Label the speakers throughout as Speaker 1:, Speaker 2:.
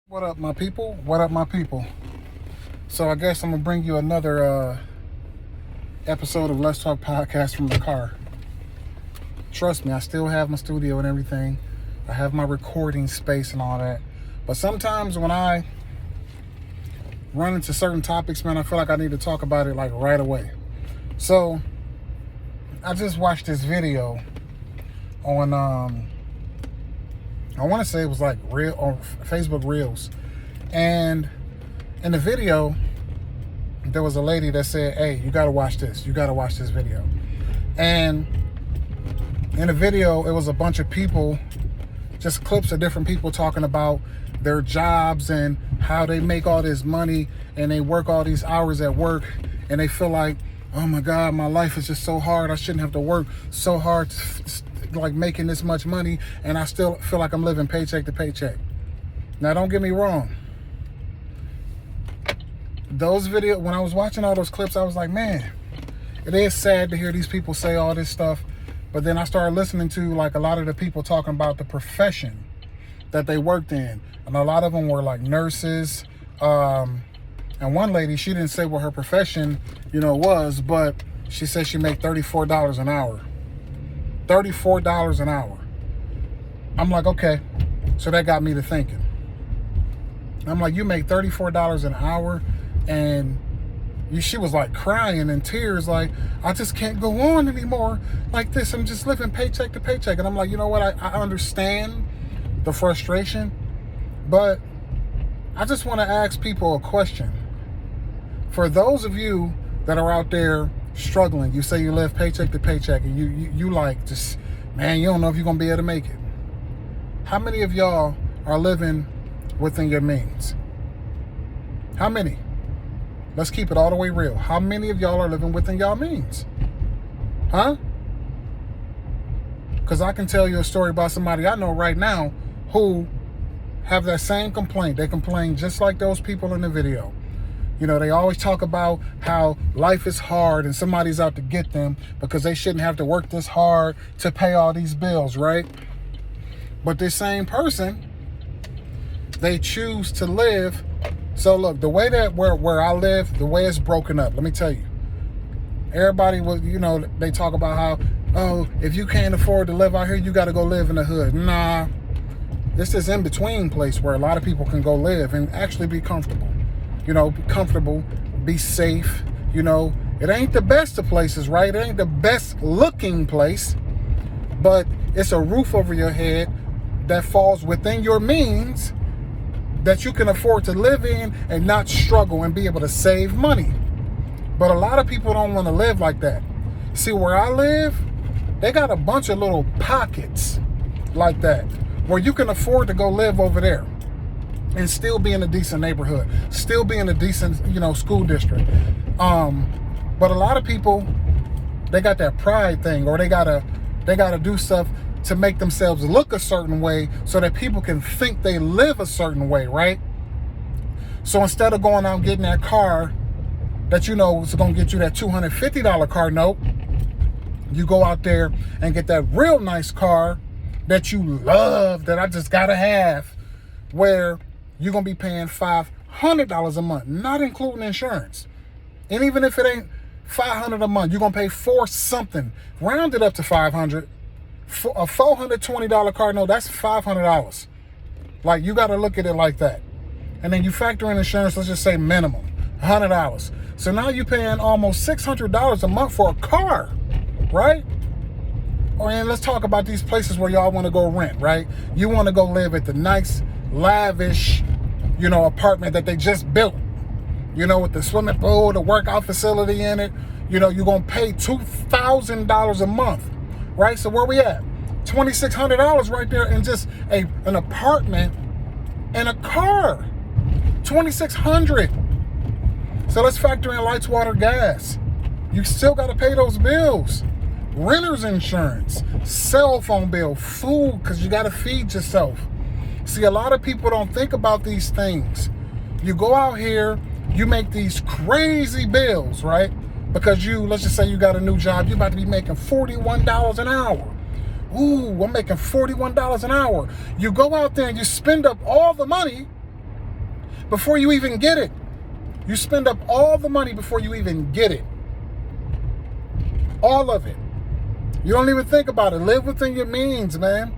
Speaker 1: What up, my people? What up, my people? So I guess I'm gonna bring you another episode of Let's Talk Podcast from the car. Trust me, I still have my studio and everything. I have my recording space and all that. But sometimes when I run into certain topics, man, I feel like I need to talk about it like right away. So I just watched this video on I want to say it was like real on Facebook Reels, and in the video there was a lady that said, "Hey, you gotta watch this. You gotta watch this video." And in the video, it was a bunch of people, just clips of different people talking about their jobs and how they make all this money and they work all these hours at work, and they feel like, oh my God, my life is just so hard. I shouldn't have to work so hard like making this much money, and I still feel like I'm living paycheck to paycheck. Now, don't get me wrong. Those videos, when I was watching all those clips, I was like, man, it is sad to hear these people say all this stuff. But then I started listening to like a lot of the people talking about the profession that they worked in. And a lot of them were like nurses. And one lady, she didn't say what her profession, was, but she said she made $34 an hour. $34 an hour. I'm like, okay. So that got me to thinking. I'm like, you make $34 an hour, and she was like crying in tears, like, I just can't go on anymore like this. I'm just living paycheck to paycheck. And I'm like, you know what? I understand the frustration, but I just want to ask people a question. For those of you that are out there struggling, you say you live paycheck to paycheck, and you like just, man, you don't know if you're gonna be able to make it. How many of y'all are living within your means? How many? Let's keep it all the way real. How many of y'all are living within y'all means? Huh? Because I can tell you a story about somebody I know right now who have that same complaint. They complain just like those people in the video. They always talk about how life is hard and somebody's out to get them because they shouldn't have to work this hard to pay all these bills, right? But this same person, they choose to live. So look, the way that where I live, the way it's broken up, let me tell you. Everybody will, they talk about how, oh, if you can't afford to live out here, you got to go live in the hood. Nah, this is in between place where a lot of people can go live and actually be comfortable. Be comfortable, be safe. It ain't the best of places, right? It ain't the best looking place, but it's a roof over your head that falls within your means that you can afford to live in and not struggle and be able to save money. But a lot of people don't want to live like that. See, where I live, they got a bunch of little pockets like that where you can afford to go live over there and still be in a decent neighborhood, still be in a decent, school district. But a lot of people, they got that pride thing, or they gotta do stuff to make themselves look a certain way so that people can think they live a certain way, right? So instead of going out and getting that car that is gonna get you that $250 car note, you go out there and get that real nice car that you love, that I just gotta have, where you're going to be paying $500 a month, not including insurance. And even if it ain't $500 a month, you're going to pay for something. Round it up to $500. For a $420 car note, that's $500. Like, you got to look at it like that. And then you factor in insurance, let's just say minimum, $100. So now you're paying almost $600 a month for a car, right? And let's talk about these places where y'all want to go rent, right? You want to go live at the nice, lavish, apartment that they just built, with the swimming pool, the workout facility in it. You're going to pay $2,000 a month, right? So where we at? $2,600 right there in just an apartment and a car. $2,600. So let's factor in lights, water, gas. You still got to pay those bills. Renter's insurance, cell phone bill, food, because you got to feed yourself. See, a lot of people don't think about these things. You go out here, you make these crazy bills, right? Because let's just say you got a new job, you're about to be making $41 an hour. Ooh, I'm making $41 an hour. You go out there and you spend up all the money before you even get it. You spend up all the money before you even get it. All of it. You don't even think about it. Live within your means, man.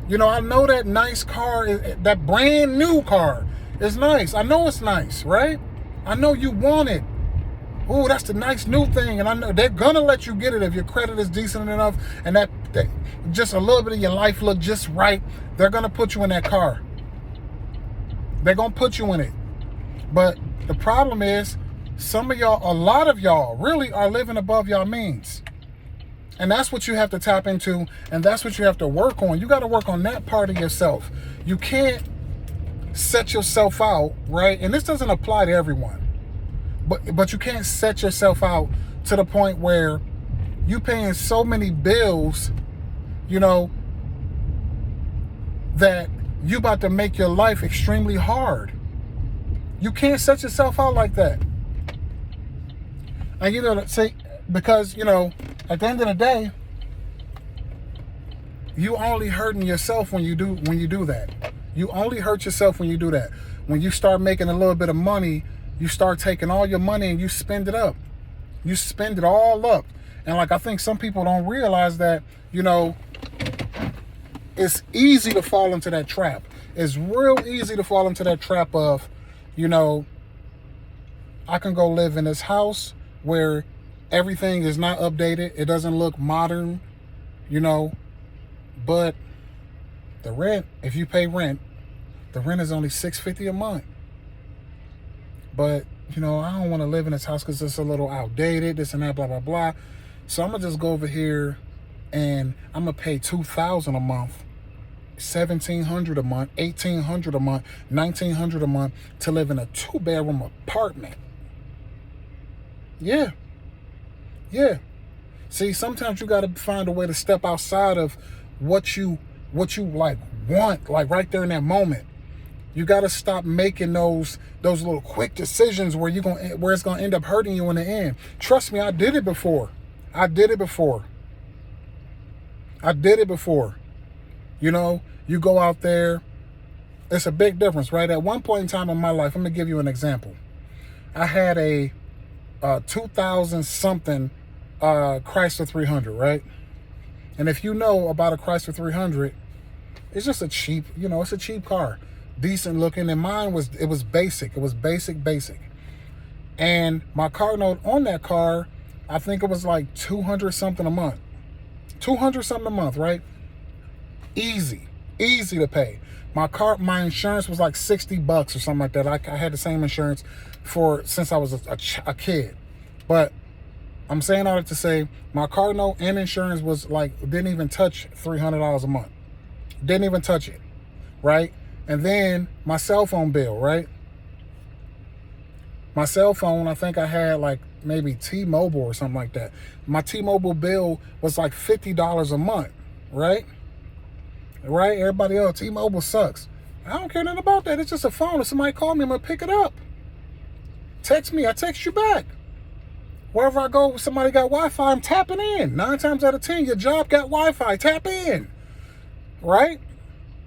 Speaker 1: You know, I know that nice car, that brand new car is nice. I know it's nice, right? I know you want it. Oh, that's the nice new thing. And I know they're going to let you get it if your credit is decent enough and that just a little bit of your life look just right. They're going to put you in that car. They're going to put you in it. But the problem is, some of y'all, a lot of y'all really are living above y'all means. And that's what you have to tap into, and that's what you have to work on. You got to work on that part of yourself. You can't set yourself out, right? And this doesn't apply to everyone. But you can't set yourself out to the point where you paying so many bills, you know, that you about to make your life extremely hard. You can't set yourself out like that. And you know, say, because, you know, at the end of the day, you only hurting yourself when you do that. You only hurt yourself when you do that. When you start making a little bit of money, you start taking all your money and you spend it up. You spend it all up. And like, I think some people don't realize that, you know, it's easy to fall into that trap. It's real easy to fall into that trap of, you know, I can go live in this house where everything is not updated. It doesn't look modern, you know, but the rent, if you pay rent, the rent is only $650 a month. But, you know, I don't want to live in this house because it's a little outdated, this and that, blah, blah, blah. So I'm going to just go over here and I'm going to pay $2,000 a month, $1,700 a month, $1,800 a month, $1,900 a month to live in a 2-bedroom apartment. Yeah. Yeah. See, sometimes you got to find a way to step outside of what you like want, like right there in that moment. You got to stop making those little quick decisions where it's going to end up hurting you in the end. Trust me, I did it before. You know, you go out there. It's a big difference, right? At one point in time in my life, I'm going to give you an example. I had a 2000 something Chrysler 300, right? And if you know about a Chrysler 300, it's just a cheap, you know, it's a cheap car. Decent looking, and mine was basic. It was basic. And my car note on that car, I think it was like 200 something a month. 200 something a month, right? Easy to pay. My insurance was like $60 or something like that. I had the same insurance since I was a kid. But I'm saying all that to say, my car note and insurance was like, didn't even touch $300 a month. Didn't even touch it, right? And then my cell phone bill, right? My cell phone, I think I had like maybe T-Mobile or something like that. My T-Mobile bill was like $50 a month, right? Right? Everybody else, T-Mobile sucks. I don't care nothing about that. It's just a phone. If somebody call me, I'm going to pick it up. Text me, I text you back. Wherever I go, somebody got Wi-Fi, I'm tapping in. 9 times out of 10, your job got Wi-Fi, tap in. Right?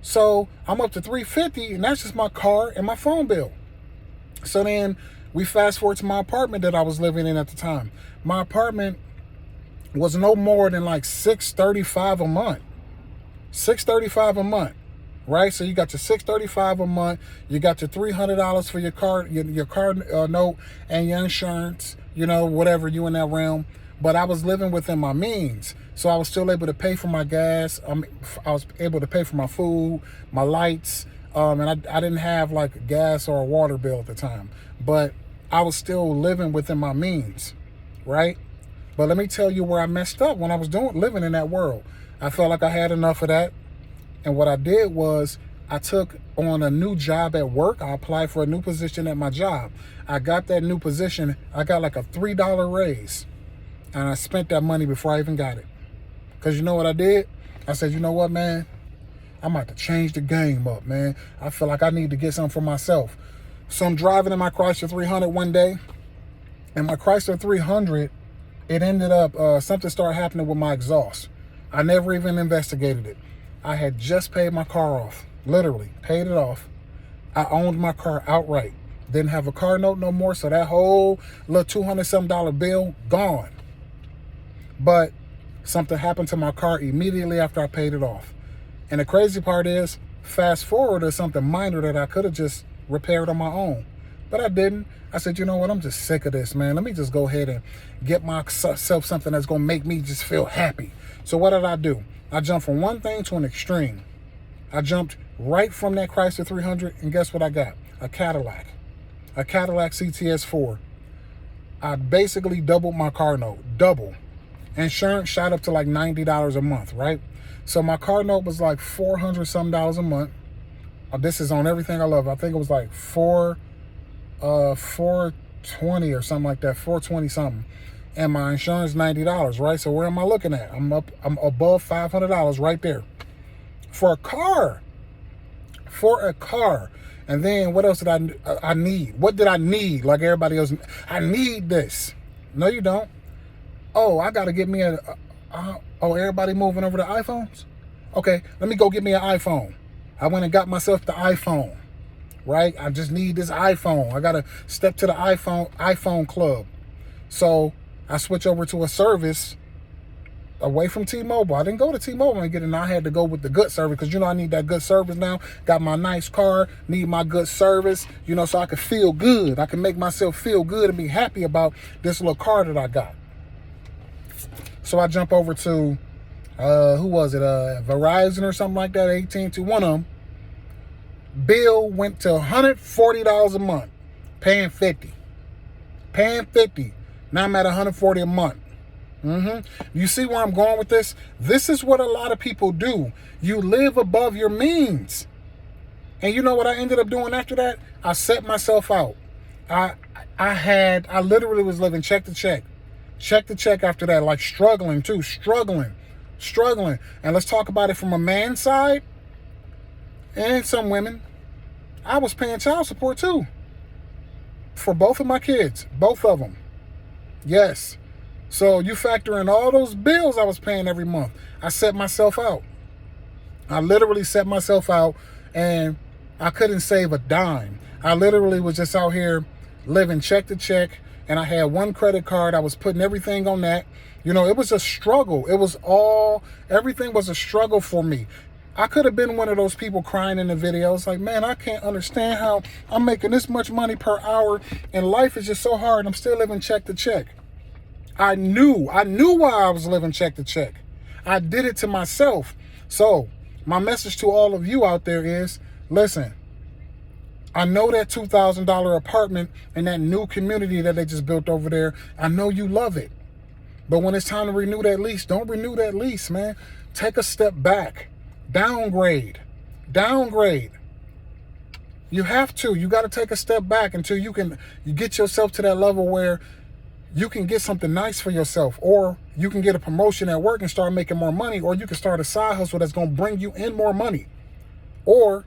Speaker 1: So I'm up to $350, and that's just my car and my phone bill. So then we fast forward to my apartment that I was living in at the time. My apartment was no more than like $635 a month. $635 a month, right? So you got your $635 a month. You got your $300 for your car note and your insurance. You know, whatever, you in that realm. But I was living within my means. So I was still able to pay for my gas. I was able to pay for my food, my lights. And I didn't have like a gas or a water bill at the time. But I was still living within my means, right? But let me tell you where I messed up when I was living in that world. I felt like I had enough of that. And what I did was I took on a new job at work. I applied for a new position at my job. I got that new position. I got like a $3 raise. And I spent that money before I even got it. Because you know what I did? I said, you know what, man? I'm about to change the game up, man. I feel like I need to get something for myself. So I'm driving in my Chrysler 300 one day. And my Chrysler 300, it ended up, something started happening with my exhaust. I never even investigated it. I had just paid my car off. Literally, paid it off. I owned my car outright. Didn't have a car note no more, so that whole little $200-something bill, gone. But something happened to my car immediately after I paid it off. And the crazy part is, fast forward to something minor that I could have just repaired on my own. But I didn't. I said, you know what, I'm just sick of this, man. Let me just go ahead and get myself something that's going to make me just feel happy. So what did I do? I jumped from one thing to an extreme. I jumped right from that Chrysler 300, and guess what I got? A Cadillac CTS 4. I basically doubled my car note, double. Insurance shot up to like $90 a month, right? So my car note was like $400-some a month. This is on everything I love. I think it was like 420 or something like that, 420 something. And my insurance $90, right? So where am I looking at? I'm above $500 right there. For a car. And then what else did I need? What did I need? Like everybody else, I need this. No, you don't. Oh, I got to get me everybody moving over to iPhones? Okay, let me go get me an iPhone. I went and got myself the iPhone, right? I just need this iPhone. I got to step to the iPhone club. So I switch over to a service away from T-Mobile. I didn't go to T-Mobile and get it. And I had to go with the good service because, I need that good service now. Got my nice car, need my good service, so I can feel good. I can make myself feel good and be happy about this little car that I got. So I jump over to, who was it? Verizon or something like that, AT&T, one of them. Bill went to $140 a month, paying $50. Now I'm at $140 a month. You see where I'm going with this? This is what a lot of people do. You live above your means. And you know what I ended up doing after that? I set myself out. I literally was living check to check after that, like struggling. And let's talk about it from a man's side and some women. I was paying child support too for both of my kids, both of them. Yes. So you factor in all those bills I was paying every month. I set myself out. I literally set myself out, and I couldn't save a dime. I literally was just out here living check to check, and I had one credit card. I was putting everything on that. It was a struggle. Everything was a struggle for me. I could have been one of those people crying in the videos like, man, I can't understand how I'm making this much money per hour, and life is just so hard. I'm still living check to check. I knew why I was living check to check. I did it to myself. So my message to all of you out there is, listen, I know that $2,000 apartment in that new community that they just built over there, I know you love it. But when it's time to renew that lease, don't renew that lease, man. Take a step back. Downgrade. You have to. You got to take a step back until you get yourself to that level where you can get something nice for yourself, or you can get a promotion at work and start making more money, or you can start a side hustle that's going to bring you in more money. Or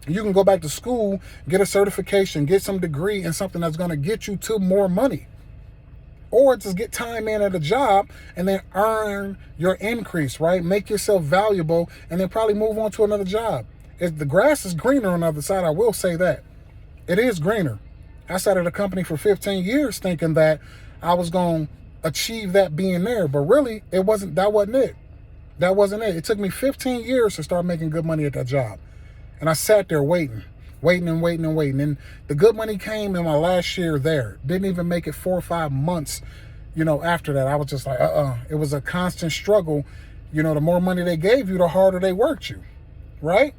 Speaker 1: you can go back to school, get a certification, get some degree in something that's going to get you to more money. Or just get time in at a job and then earn your increase, right? Make yourself valuable and then probably move on to another job. The grass is greener on the other side, I will say that. It is greener. I started a company for 15 years thinking that I was going to achieve that being there. But really, that wasn't it. It took me 15 years to start making good money at that job. And I sat there waiting. And the good money came in my last year there. Didn't even make it 4 or 5 months, after that. I was just like, It was a constant struggle. The more money they gave you, the harder they worked you, right?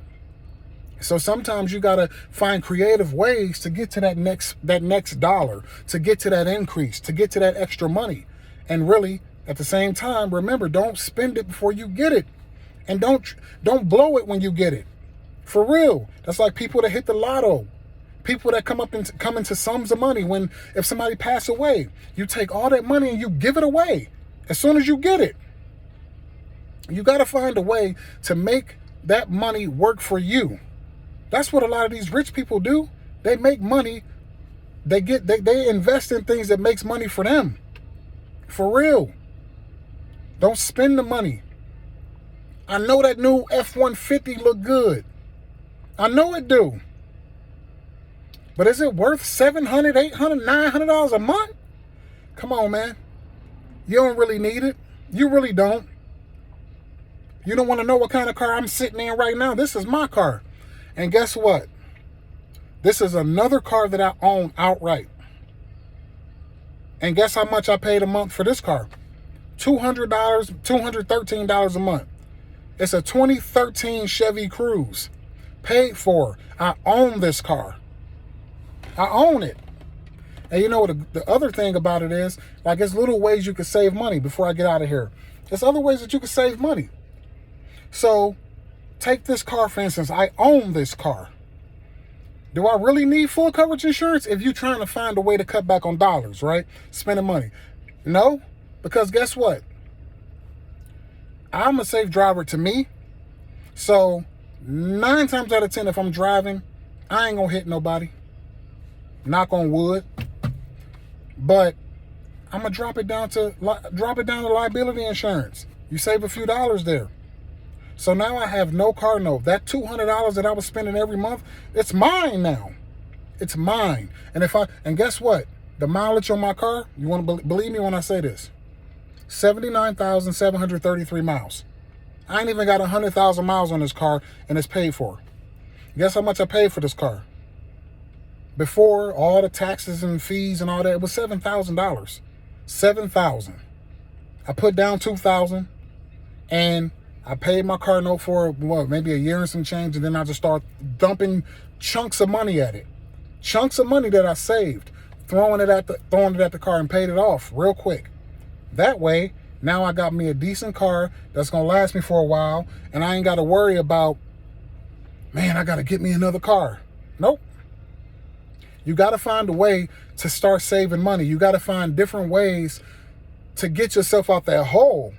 Speaker 1: So sometimes you got to find creative ways to get to that next dollar, to get to that increase, to get to that extra money. And really, at the same time, remember, don't spend it before you get it. And don't blow it when you get it. For real. That's like people that hit the lotto. People that come into sums of money if somebody pass away. You take all that money and you give it away as soon as you get it. You got to find a way to make that money work for you. That's what a lot of these rich people do. They make money. They invest in things that makes money for them. For real. Don't spend the money. I know that new F-150 look good. I know it do. But is it worth $700, $800, $900 a month? Come on, man. You don't really need it. You really don't. You don't want to know what kind of car I'm sitting in right now. This is my car. And guess what? This is another car that I own outright. And guess how much I paid a month for this car? $200, $213 a month. It's a 2013 Chevy Cruze. Paid for. I own this car. I own it. And you know what the other thing about it is? Like, it's little ways you can save money before I get out of here. There's other ways that you can save money. So, take this car, for instance. I own this car. Do I really need full coverage insurance? If you're trying to find a way to cut back on dollars, right? Spending money. No, because guess what? I'm a safe driver to me. So 9 times out of 10, if I'm driving, I ain't gonna hit nobody. Knock on wood. But I'm gonna drop it down to liability insurance. You save a few dollars there. So now I have no car note. That $200 that I was spending every month, it's mine now. It's mine. And guess what? The mileage on my car, you want to believe me when I say this, 79,733 miles. I ain't even got 100,000 miles on this car, and it's paid for. Guess how much I paid for this car? Before all the taxes and fees and all that, it was $7,000. $7,000. I put down $2,000, and I paid my car note for, maybe a year and some change, and then I just start dumping chunks of money at it. Chunks of money that I saved, throwing it at the car and paid it off real quick. That way, now I got me a decent car that's going to last me for a while, and I ain't got to worry about, man, I got to get me another car. Nope. You got to find a way to start saving money. You got to find different ways to get yourself out that hole.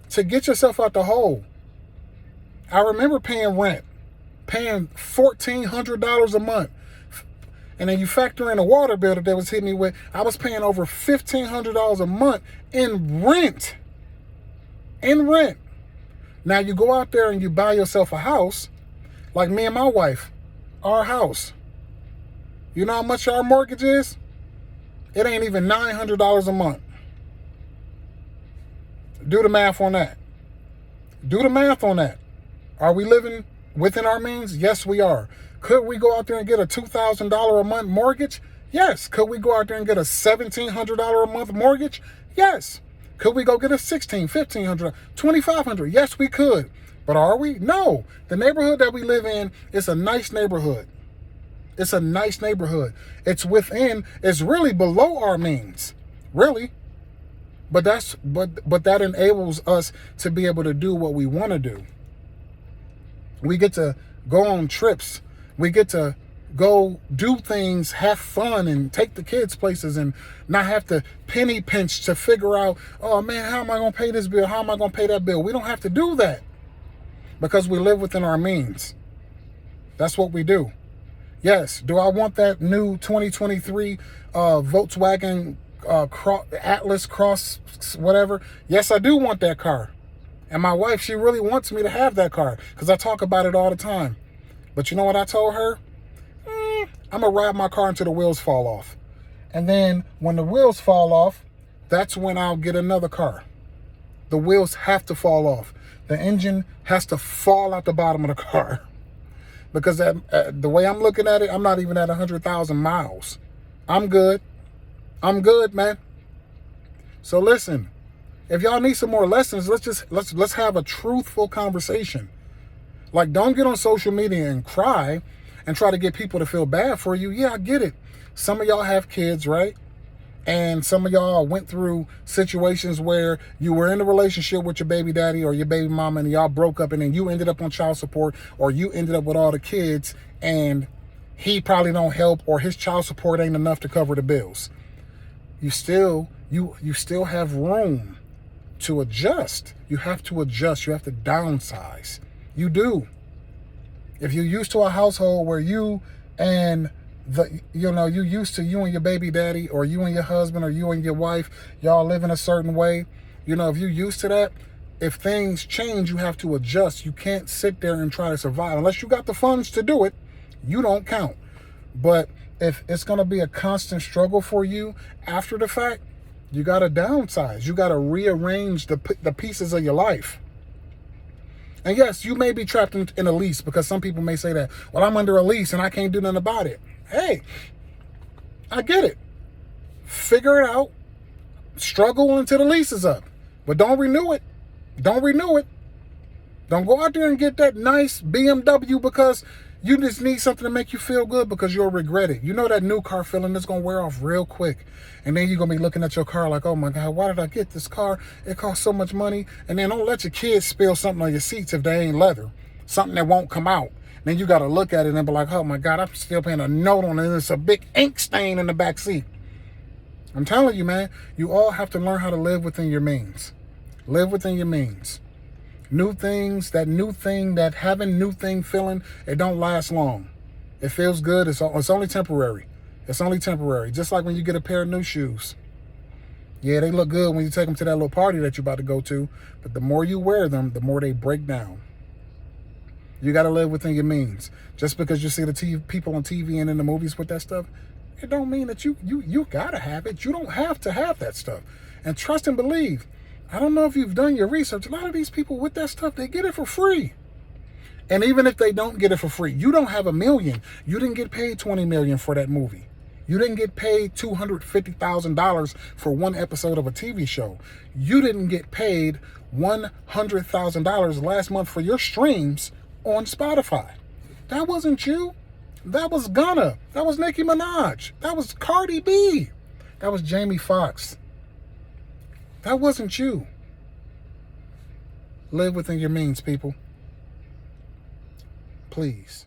Speaker 1: To get yourself out the hole. I remember paying rent, paying $1,400 a month. And then you factor in a water bill that they was hitting me with, I was paying over $1,500 a month in rent. In rent. Now you go out there and you buy yourself a house, like me and my wife, our house. You know how much our mortgage is? It ain't even $900 a month. Do the math on that. Do the math on that. Are we living within our means? Yes, we are. Could we go out there and get a $2,000 a month mortgage? Yes. Could we go out there and get a $1,700 a month mortgage? Yes. Could we go get a $1,600, $1,500, $2,500? Yes, we could. But are we? No. The neighborhood that we live in is a nice neighborhood. It's a nice neighborhood. It's really below our means. Really. But that enables us to be able to do what we want to do. We get to go on trips. We get to go do things, have fun, and take the kids places and not have to penny pinch to figure out, oh man, how am I going to pay this bill? How am I going to pay that bill? We don't have to do that because we live within our means. That's what we do. Yes. Do I want that new 2023 Volkswagen Atlas Cross, whatever? Yes, I do want that car. And my wife, she really wants me to have that car because I talk about it all the time. But you know what I told her? I'm going to ride my car until the wheels fall off. And then when the wheels fall off, that's when I'll get another car. The wheels have to fall off. The engine has to fall out the bottom of the car. Because the way I'm looking at it, I'm not even at 100,000 miles. I'm good. I'm good, man. So listen, if y'all need some more lessons, let's have a truthful conversation. Like, don't get on social media and cry and try to get people to feel bad for you. Yeah, I get it. Some of y'all have kids, right? And some of y'all went through situations where you were in a relationship with your baby daddy or your baby mama and y'all broke up and then you ended up on child support, or you ended up with all the kids and he probably don't help, or his child support ain't enough to cover the bills. You still have room to adjust. You have to adjust. You have to downsize. You do. If you're used to a household where you and you used to you and your baby daddy, or you and your husband, or you and your wife, y'all live in a certain way. If you're used to that, if things change, you have to adjust. You can't sit there and try to survive. Unless you got the funds to do it, you don't count. But if it's going to be a constant struggle for you after the fact, you got to downsize. You got to rearrange the pieces of your life. And yes, you may be trapped in a lease, because some people may say that, well, I'm under a lease and I can't do nothing about it. Hey, I get it. Figure it out. Struggle until the lease is up. But don't renew it. Don't renew it. Don't go out there and get that nice BMW because you just need something to make you feel good, because you'll regret it. You know that new car feeling is going to wear off real quick. And then you're going to be looking at your car like, oh my God, why did I get this car? It costs so much money. And then don't let your kids spill something on your seats if they ain't leather. Something that won't come out. Then you got to look at it and be like, oh my God, I'm still paying a note on it. And it's a big ink stain in the back seat. I'm telling you, man, you all have to learn how to live within your means. Live within your means. New things, that having new thing feeling, it don't last long. It feels good. It's only temporary. It's only temporary. Just like when you get a pair of new shoes. Yeah, they look good when you take them to that little party that you're about to go to. But the more you wear them, the more they break down. You got to live within your means. Just because you see the people on TV and in the movies with that stuff, it don't mean that you got to have it. You don't have to have that stuff. And trust and believe. I don't know if you've done your research. A lot of these people with that stuff, they get it for free. And even if they don't get it for free, you don't have $1 million. You didn't get paid $20 million for that movie. You didn't get paid $250,000 for one episode of a TV show. You didn't get paid $100,000 last month for your streams on Spotify. That wasn't you. That was Gunna. That was Nicki Minaj. That was Cardi B. That was Jamie Foxx. That wasn't you. Live within your means, people. Please.